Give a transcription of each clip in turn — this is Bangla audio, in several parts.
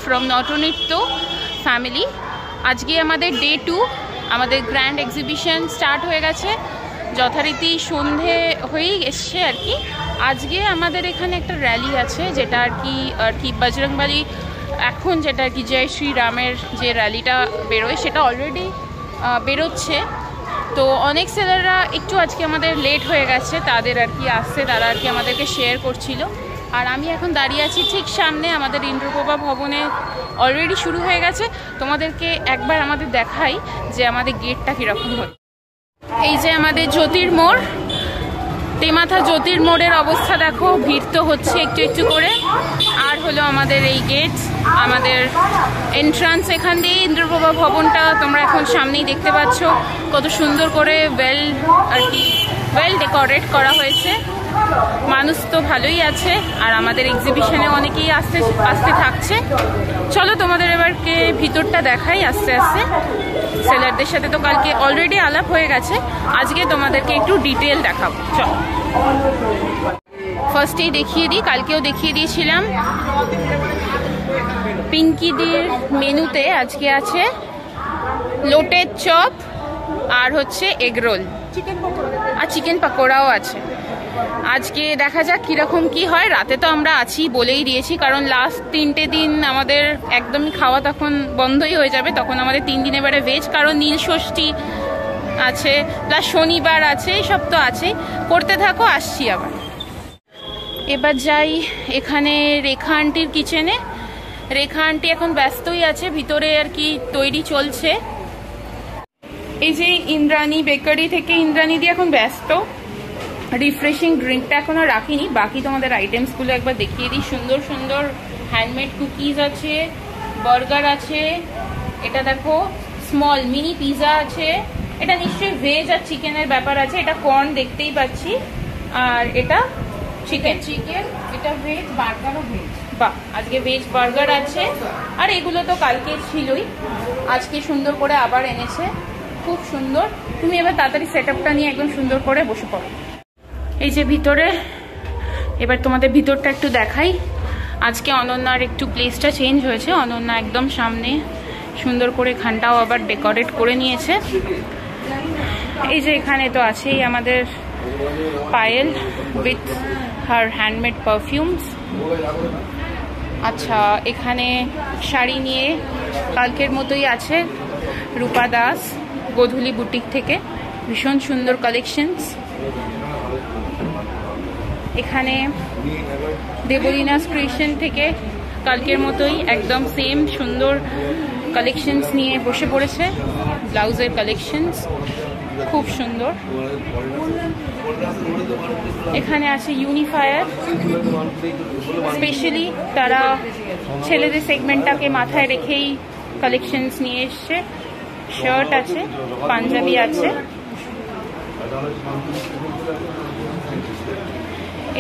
From নটনৃত্য family. আজকে আমাদের ডে 2, আমাদের গ্র্যান্ড এক্সিবিশন স্টার্ট হয়ে গেছে, যথারীতি সন্ধে হয়েই এসছে আর কি। আজকে আমাদের এখানে একটা র্যালি আছে, যেটা আর কি বজরংবলী এখন যেটা আর কি জয় শ্রীরামের যে র্যালিটা বেরোয় সেটা অলরেডি বেরোচ্ছে। তো অনেক সেলাররা একটু আজকে আমাদের লেট হয়ে গেছে, তাদের আর কি আসছে, তারা আর কি আমাদেরকে শেয়ার করছিল। আর আমি এখন দাঁড়িয়ে আছি ঠিক সামনে, আমাদের ইন্দ্রপ্রভা ভবনে অলরেডি শুরু হয়ে গেছে। তোমাদেরকে একবার আমাদের দেখাই যে আমাদের গেটটা কীরকম হয়। এই যে আমাদের জ্যোতির্মোড়, তেমাথা জ্যোতির্মোড়ের অবস্থা দেখো, ভিড় তো হচ্ছে একটু একটু করে। আর হলো আমাদের এই গেট, আমাদের এন্ট্রান্স। এখান দিয়ে ইন্দ্রপ্রভা ভবনটা তোমরা এখন সামনেই দেখতে পাচ্ছ, কত সুন্দর করে ওয়েল ডেকোরেট করা হয়েছে। মানুষ তো ভালোই আছে, আর আমাদের এক্সিবিশনে অনেকেই আসতে থাকছে। চলো তোমাদের এবারকে ভিতরটা দেখাই আস্তে আস্তে। সেলারদের সাথে তো কালকে অলরেডি আলাপ হয়ে গেছে, আজকে তোমাদেরকে একটু ডিটেল দেখাবো। চলো ফার্স্টেই দেখিয়ে দিই, কালকেও দেখিয়ে দিয়েছিলাম। পিঙ্কিদের মেনুতে আজকে আছে লোটের চপ আর হচ্ছে এগ রোল আর চিকেন পকোড়াও আছে। আজকে দেখা যাক কীরকম কি হয়। রাতে তো আমরা আছি বলেই দিয়েছি, কারণ লাস্ট 3টে দিন আমাদের একদমই খাওয়া তখন বন্ধই হয়ে যাবে। তখন আমাদের 3 দিন এবারে ভেজ, কারণ নীল ষষ্ঠী আছে, প্লাস শনিবার আছে, সব তো আছে। করতে থাকো, আসছি আবার। এবার যাই এখানে রেখা আন্টির কিচেনে। রেখা আন্টি এখন ব্যস্তই আছে, ভিতরে আর কি তৈরি চলছে। এই যে ইন্দ্রাণী বেকারি থেকে ইন্দ্রাণী দিয়ে এখন ব্যস্ত। রিফ্রেশিং ড্রিঙ্কটা এখন আর রাখিনি, বাকি তোমাদের আইটেমসগুলো একবার দেখিয়ে দিই। সুন্দর সুন্দর হ্যান্ডমেড কুকিজ আছে, বার্গার আছে, এটা দেখো স্মল মিনি পিজা আছে, এটা নিশ্চয়ই ভেজ আর চিকেনের ব্যাপার আছে। এটা কর্ন দেখতেই পাচ্ছি, আর এটা চিকেন। এটা ভেজ, বার্গারও ভেজ। বাহ, আজকে ভেজ বার্গার আছে। আর এগুলো তো কালকে ছিলই, আজকে সুন্দর করে আবার এনেছে, খুব সুন্দর। তুমি এবার তাড়াতাড়ি সেট আপটা নিয়ে একদম সুন্দর করে বসে পড়ো। এই যে ভিতরে, এবার তোমাদের ভিতরটা একটু দেখাই। আজকে অনন্যার একটু প্লেসটা চেঞ্জ হয়েছে, অনন্যা একদম সামনে সুন্দর করে খানটাও আবার ডেকোরেট করে নিয়েছে। এই যে এখানে তো আছেই আমাদের Payel with her handmade perfumes. আচ্ছা, এখানে শাড়ি নিয়ে কালকের মতোই আছে রূপা দাস গোধূলি বুটিক থেকে, ভীষণ সুন্দর কালেকশনস। এখানে দেবলীনা ক্রিয়েশন থেকে কালকের মতোই একদম সেম সুন্দর কালেকশনস নিয়ে বসে পড়েছে। ব্লাউজের কালেকশনস খুব সুন্দর। এখানে আছে ইউনিফায়ার, স্পেশালি তারা ছেলেদের সেগমেন্টটাকে মাথায় রেখেই কালেকশনস নিয়ে এসছে। শার্ট আছে, পাঞ্জাবি আছে।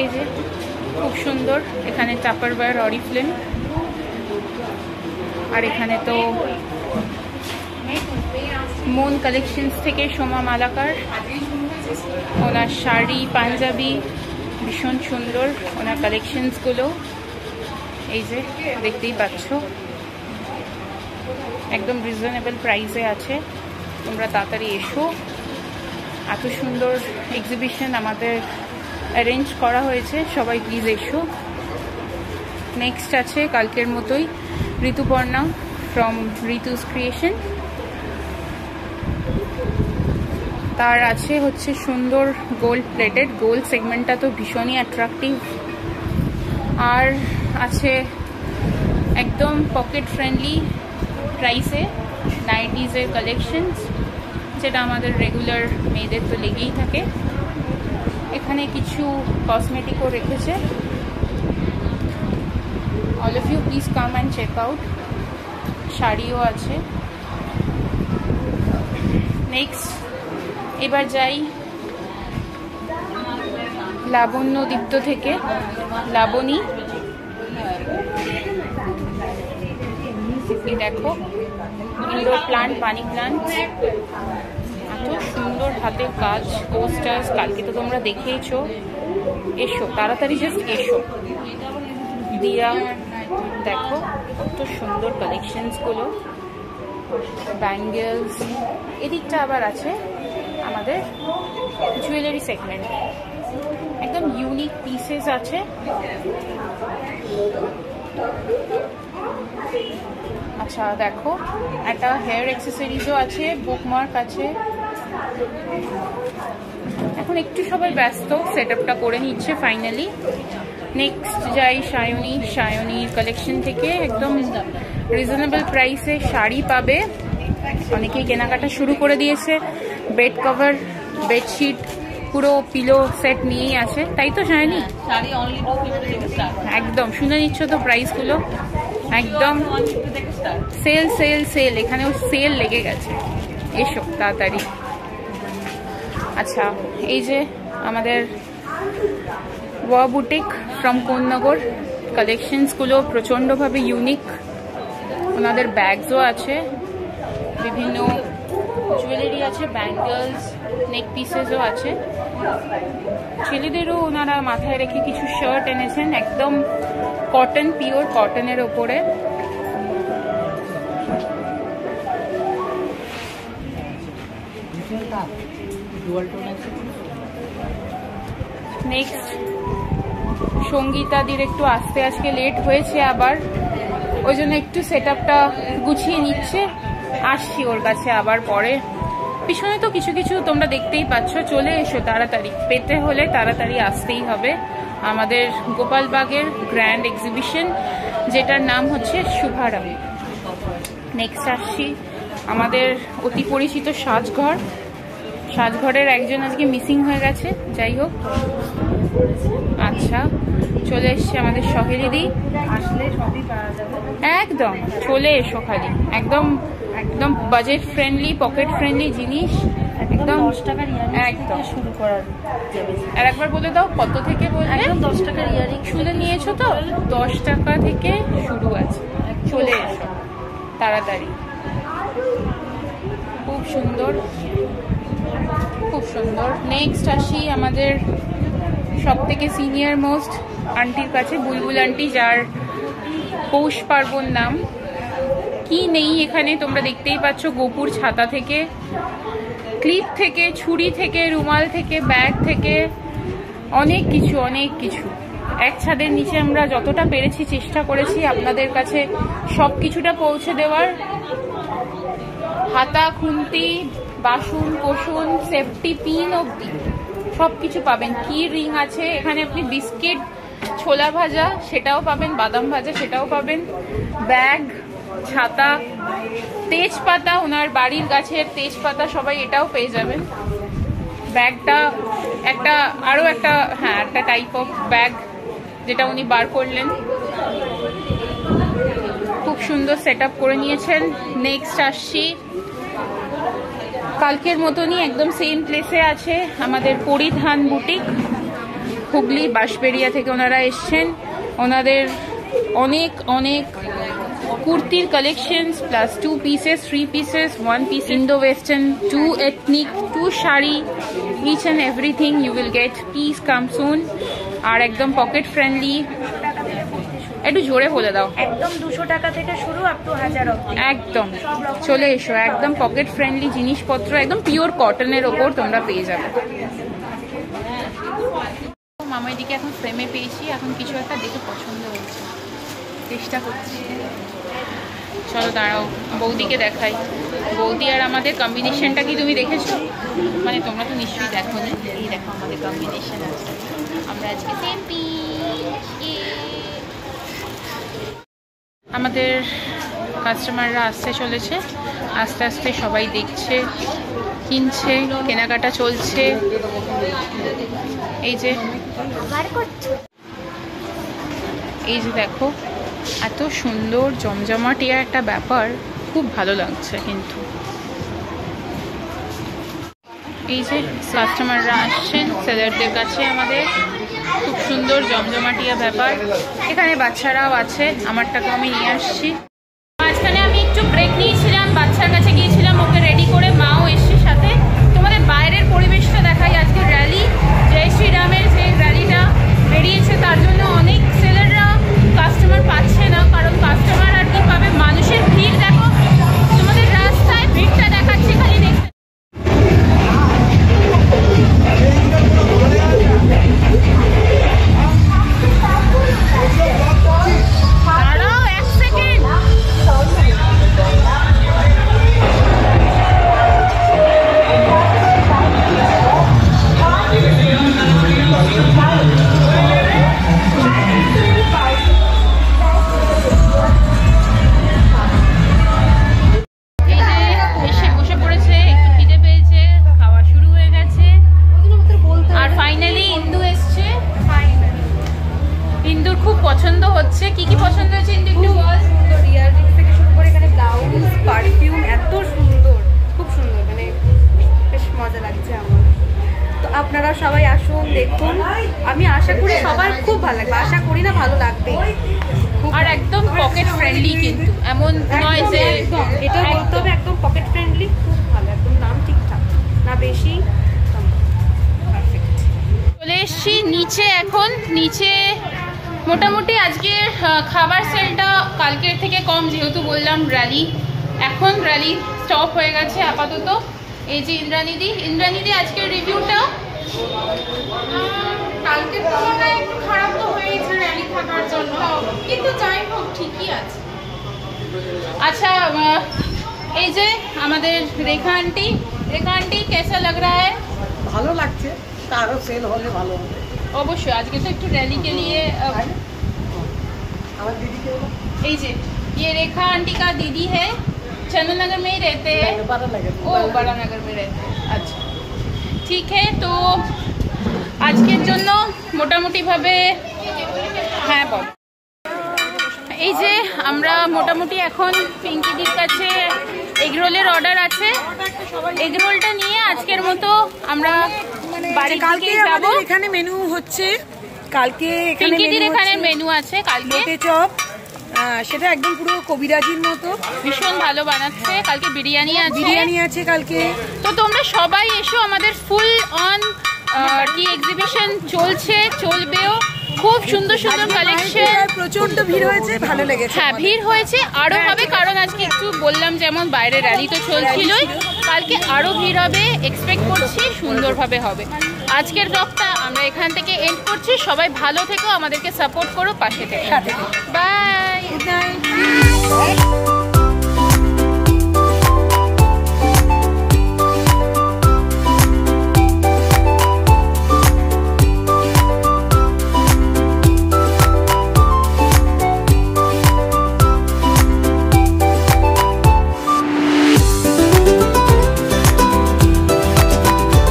এই যে খুব সুন্দর, এখানে টাপারওয়্যার অরিফ্লেম। আর এখানে তো মন কালেকশনস থেকে সোমা মালাকার, ওনার শাড়ি পাঞ্জাবি ভীষণ সুন্দর, ওনার কালেকশনসগুলো এই যে দেখতেই পাচ্ছ, একদম রিজনেবল প্রাইসে আছে। তোমরা তাড়াতাড়ি এসো, এত সুন্দর এক্সিবিশন আমাদের অ্যারেঞ্জ করা হয়েছে, সবাই প্লিজ এসো। নেক্সট আছে কালকের মতোই ঋতুপর্ণা ফ্রম ঋতুস ক্রিয়েশন। তার আছে হচ্ছে সুন্দর গোল্ড প্লেটেড, গোল্ড সেগমেন্টটা তো ভীষণই অ্যাট্রাকটিভ। আর আছে একদম পকেট ফ্রেন্ডলি প্রাইসে নাইটিজের কালেকশনস, যেটা আমাদের রেগুলার মেয়েদের তো লেগেই থাকে। এখানে কিছু কসমেটিকও রেখেছে। All of you please come and check out. শাড়িও আছে। নেক্সট এবার যাই লাবণ্য দীপ্ত থেকে। লাবণী, দেখো ইনডোর প্লান্ট, মানি প্লান্ট, এত সুন্দর হাতের কাজ, পোস্টার্স। কালকে তো তোমরা দেখেইছো। এসো তাড়াতাড়ি, জাস্ট এসো। দিয়া দেখো কত সুন্দর কালেকশনসগুলো, ব্যাঙ্গেলস। এদিকটা আবার আছে আমাদের জুয়েলারি সেগমেন্ট, একদম ইউনিক পিসেস আছে। আচ্ছা দেখো একটা হেয়ার অ্যাক্সেসরিজও আছে, বুকমার্ক আছে। এখন একটু সবাই ব্যস্ত, সেট আপটা করে নিচ্ছে ফাইনালি। নেক্সট যাই সায়নীর কালেকশন থেকে একদম রিজনেবল প্রাইসে শাড়ি পাবে। অনেকেই কেনাকাটা শুরু করে দিয়েছে। বেড কভার, বেডশিট, পুরো পিলো সেট নিয়েই আছে, তাই তো সায়নী? একদম শুনে নিচ্ছ তো প্রাইসগুলো, একদম সেল সেল সেল, এখানেও সেল লেগে গেছে, এসো তাড়াতাড়ি। আচ্ছা এই যে আমাদের ওয়া বুটিক ফ্রম কোন্নগর, কালেকশনসগুলো প্রচণ্ডভাবে ইউনিক। ওনাদের ব্যাগসও আছে, বিভিন্ন জুয়েলারি আছে, ব্যাঙ্গলস, নেক পিসেসও আছে। ছেলেদেরও ওনারা মাথায় রেখে কিছু শার্ট এনেছেন, একদম কটন, পিওর কটনের ওপরে। নেক্সট সঙ্গীতাদির একটু আসতে আজকে লেট হয়েছে আবার, ওই জন্য একটু সেট আপটা গুছিয়ে নিচ্ছে। আসছি ওর কাছে আবার পরে। পিছনে তো কিছু কিছু তোমরা দেখতেই পাচ্ছ, চলে এসো তাড়াতাড়ি, পেতে হলে তাড়াতাড়ি আসতেই হবে। আমাদের গোপালবাগের গ্র্যান্ড এক্সিবিশন, যেটার নাম হচ্ছে শুভারম্ভ। নেক্সট আসছি আমাদের অতি পরিচিত সাজঘর। সাজঘরের একজন আজকে মিসিং হয়ে গেছে, যাই হোক। আচ্ছা চলে এসছে আমাদের সহেলিদি, আসলে সবই পাওয়া যাবে, একদম চলে এসো খালি। একদম একদম বাজেট ফ্রেন্ডলি, পকেট ফ্রেন্ডলি জিনিস, একদম 10 টাকার একদম শুরু করার যাবে। আর একবার বলে দাও কত থেকে বললে? একদম 10 টাকার ইয়ারিং শুনে নিয়েছো তো, 10 টাকা থেকে শুরু আছে, চলে এসো তাড়াতাড়ি। খুব সুন্দর, খুব সুন্দর। নেক্সট আসি আমাদের সব থেকে সিনিয়র মোস্ট আন্টির কাছে, বুলবুল আন্টি, যার পৌষ পার্বণ নাম। কি নেই এখানে তোমরা দেখতেই পাচ্ছ, গোপুর ছাতা থেকে, ক্লিপ থেকে, ছুরি থেকে, রুমাল থেকে, ব্যাগ থেকে, অনেক কিছু অনেক কিছু। এক ছাদের নিচে আমরা যতটা পেরেছি চেষ্টা করেছি আপনাদের কাছে সব কিছুটা পৌঁছে দেওয়ার। হাতা, খুন্তি, বাসন কোসন, সেফটি পিন অব্দি সব কিছু পাবেন। কি রিং আছে এখানে, আপনি বিস্কিট, ছোলা ভাজা সেটাও পাবেন, বাদাম ভাজা সেটাও পাবেন, ব্যাগ, ছাতা, তেজপাতা, ওনার বাড়ির গাছের তেজপাতা, সবাই এটাও পেয়ে যাবেন। ব্যাগটা একটা আরো একটা, হ্যাঁ একটা টাইপ অফ ব্যাগ যেটা উনি বার করলেন, খুব সুন্দর সেট আপ করে নিয়েছেন। নেক্সট আসছি কালকের মতনই একদম সেম প্লেসে আছে আমাদের পরিধান বুটিক, হুগলি বাঁশবেড়িয়া থেকে ওনারা এসছেন। ওনাদের অনেক অনেক কুর্তির collections, plus 2 pieces, 3 pieces, 1 piece, Indo western, 2 ethnic, 2 sari, each and everything you will get. Please come soon. আর একদম পকেট ফ্রেন্ডলি, একটু জোরে বলে দাও। একদম 200 টাকা থেকে শুরু আপ টু 1000 অবধি, একদম চলে এসো। একদম পকেট ফ্রেন্ডলি জিনিসপত্র, একদম পিওর কটনের ওপর তোমরা পেয়ে যাবে। মামাইদিকে এখন ফ্রেমে পেয়েছি, এখন কিছু একটা দেখে পছন্দ হচ্ছে, চেষ্টা করছি। চলো দাঁড়াও, বৌদিকে দেখাই। বৌদি আর আমাদের কম্বিনেশনটা কি তুমি দেখেছো? মানে তোমরা তো নিশ্চয়ই দেখো না। এই দেখো আমাদের কম্বিনেশন আছে, আমরা আজকে সেম আমাদের কাস্টমাররা আসতে চলেছে, আস্তে আস্তে সবাই দেখছে, কিনছে, কেনাকাটা চলছে। এই যে দেখো এত সুন্দর জমজমাটিয়া একটা ব্যাপার, খুব ভালো লাগছে। কিন্তু এই যে কাস্টমাররা আসছেন সেলারদের কাছে, আমাদের খুব সুন্দর জমজমাটিয়া ব্যাপার। এখানে বাচ্চারাও আছে, আমারটাকে আমি নিয়ে আসছি। মাঝখানে আমি একটু ব্রেক নিয়েছিলাম, বাচ্চার কাছে গিয়েছিলাম, ওকে রেডি করে, মাও এসছে সাথে। তোমাদের বাইরের পরিবেশটা দেখাই। আজকে র্যালি, জয় শ্রীরামের যে র্যালিটা বেরিয়েছে, তার জন্য অনেক সেলাররা কাস্টমার পাচ্ছে না, আপনারা সবাই আসুন, দেখুন। আমি আশা করি সবার খুব ভালো লাগবে, আশা করি না ভালো লাগবে। আর একদম পকেট ফ্রেন্ডলি, কিন্তু এমন নয় যে এটা বলতে হবে একদম পকেট ফ্রেন্ডলি, খুব ভালো, একদম দাম ঠিকঠাক, না বেশি। চলে এসছি নিচে। এখন নিচে মোটামুটি আজকে খাবার সেলটা কালকের থেকে কম, যেহেতু বললাম র্যালি। এখন র্যালি স্টপ হয়ে গেছে আপাতত। এই যে ইন্দ্রাণীদি আজকের রিভিউটা কালকের তুলনায় একটু খারাপ তো হয়েছে র্যালি থাকার জন্য, কিন্তু যাই হোক ঠিকই আছে। আচ্ছা, এই যে আমাদের রেখা আন্টি কেসা লাগ রা হ্যায়? ভালো লাগছে, আরো সেল হলে ভালো হবে। অবশ্যই আজকে তো একটু র্যালি কে লিয়ে। আমার দিদিকে এই যে ये रेखा आंटी का दीदी है, चंदन नगर में ही रहते हैं। ओ बड़ा नगर में रहते हैं। अच्छा ठीक है, তো আজকের জন্য মোটামুটি ভাবে হ্যাঁ বল। এই যে আমরা মোটামুটি এখন পিঙ্কিদির কাছে এগরোলের অর্ডার আছে। এগরোলটা নিয়ে আজকের মতো আমরা বাড়ি থেকে যাব। এখানে মেনু হচ্ছে, কালকে পিঙ্কিদির এখানে মেনু আছে কালকে চপ, সেটা একদম পুরো কবিরাজির মতো, ভীষণ ভালো বানাচ্ছে। কালকে বিরিয়ানি আছে কালকে। তো তোমরা সবাই এসো, আমাদের ফুল অন টি এক্সিবিশন চলবেও। খুব সুন্দর সুন্দর কালেকশন, প্রচন্ড ভিড় হয়েছে, ভালো লেগেছে। হ্যাঁ ভিড় হয়েছে, আরো হবে, কারণ আজকে একটু বললাম যেমন বাইরে র্যালি তো চলছিলই, কালকে আরো ভিড় হবে এক্সপেক্ট করছি, সুন্দরভাবে হবে। আজকের ব্লগটা আমরা এখান থেকে এন্ড করছি। সবাই ভালো থেকো, আমাদেরকে সাপোর্ট করো, পাশে থেকে। বাই। Good night.